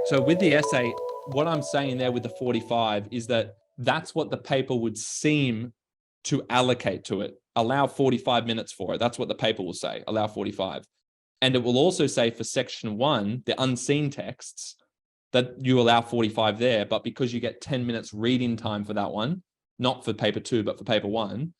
So with the essay, what I'm saying there with the 45 is that that's what the paper would seem to allocate to it. Allow 45 minutes for it. That's what the paper will say, allow 45. And it will also say for section 1, the unseen texts, that you allow 45 there, but because you get 10 minutes reading time for that one, not for paper 2, but for paper 1,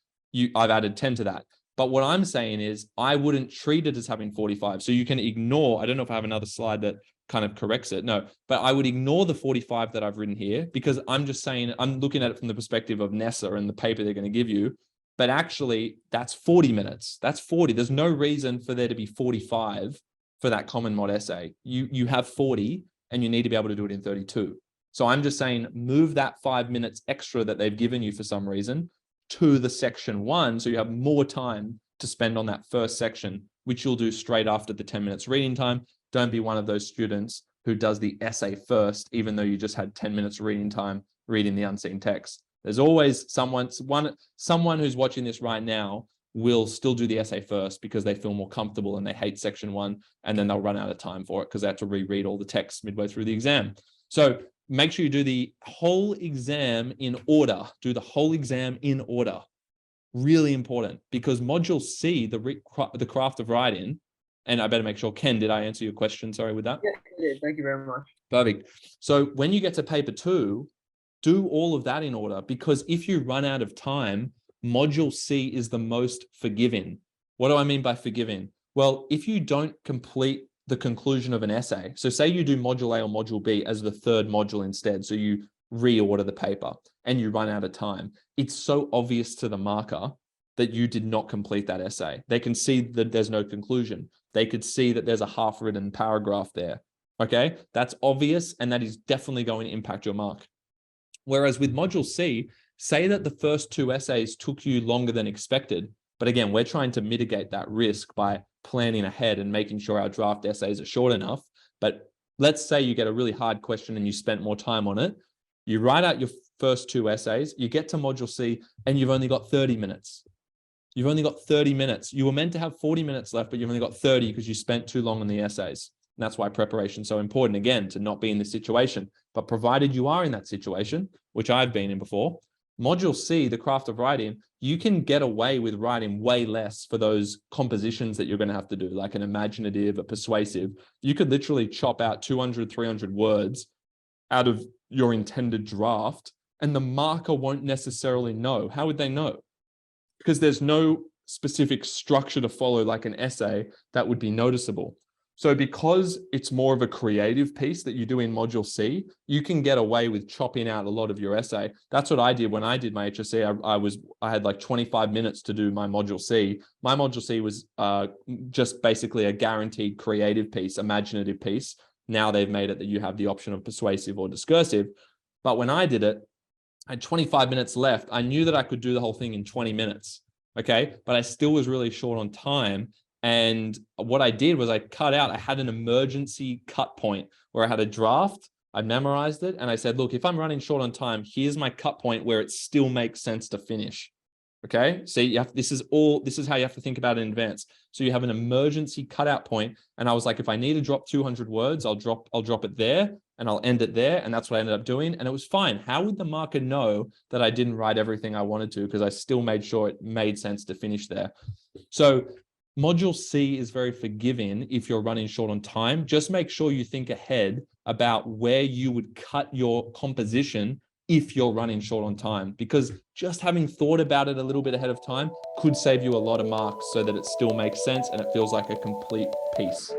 I've added 10 to that. But what I'm saying is I wouldn't treat it as having 45. So you can ignore, I don't know if I have another slide that kind of corrects it. No, but I would ignore the 45 that I've written here because I'm just saying, I'm looking at it from the perspective of NESA and the paper they're going to give you. But actually that's 40 minutes. That's 40. There's no reason for there to be 45 for that common mod essay. You have 40 and you need to be able to do it in 32. So I'm just saying, move that 5 minutes extra that they've given you for some reason to the section 1. So you have more time to spend on that first section, which you'll do straight after the 10 minutes reading time. Don't be one of those students who does the essay first, even though you just had 10 minutes reading time, reading the unseen text. There's always someone who's watching this right now will still do the essay first because they feel more comfortable and they hate section 1, and then they'll run out of time for it because they have to reread all the text midway through the exam. So make sure you do the whole exam in order. Do the whole exam in order. Really important, because module C, the craft of writing, and I better make sure, Ken, did I answer your question? Sorry with that. Yeah, you did. Thank you very much. Perfect. So when you get to paper 2, do all of that in order, because if you run out of time, module C is the most forgiving. What do I mean by forgiving? Well, if you don't complete the conclusion of an essay, so say you do module A or module B as the third module instead, so you reorder the paper and you run out of time, it's so obvious to the marker that you did not complete that essay. They can see that there's no conclusion. They could see that there's a half-written paragraph there. Okay, that's obvious, and that is definitely going to impact your mark. Whereas with module C, say that the first 2 essays took you longer than expected. But again, we're trying to mitigate that risk by planning ahead and making sure our draft essays are short enough. But let's say you get a really hard question and you spent more time on it. You write out your first 2 essays, you get to module C, and you've only got 30 minutes. You've only got 30 minutes. You were meant to have 40 minutes left, but you've only got 30 because you spent too long on the essays. And that's why preparation is so important, again, to not be in this situation. But provided you are in that situation, which I've been in before, module C, the craft of writing, you can get away with writing way less for those compositions that you're going to have to do, like an imaginative, a persuasive. You could literally chop out 200, 300 words out of your intended draft, and the marker won't necessarily know. How would they know? Because there's no specific structure to follow like an essay that would be noticeable. So because it's more of a creative piece that you do in module C, you can get away with chopping out a lot of your essay. That's what I did when I did my HSC. I had like 25 minutes to do my module C. My module C was just basically a guaranteed creative piece, imaginative piece. Now they've made it that you have the option of persuasive or discursive. But when I did it, I had 25 minutes left. I knew that I could do the whole thing in 20 minutes. Okay. But I still was really short on time. And what I did was I had an emergency cut point where I had a draft, I memorized it, and I said, look, if I'm running short on time, here's my cut point where it still makes sense to finish. Okay. So this is how you have to think about it in advance. So you have an emergency cutout point. And I was like, if I need to drop 200 words, I'll drop it there and I'll end it there. And that's what I ended up doing. And it was fine. How would the marker know that I didn't write everything I wanted to? Because I still made sure it made sense to finish there. So module C is very forgiving if you're running short on time. Just make sure you think ahead about where you would cut your composition if you're running short on time, because just having thought about it a little bit ahead of time could save you a lot of marks so that it still makes sense and it feels like a complete piece.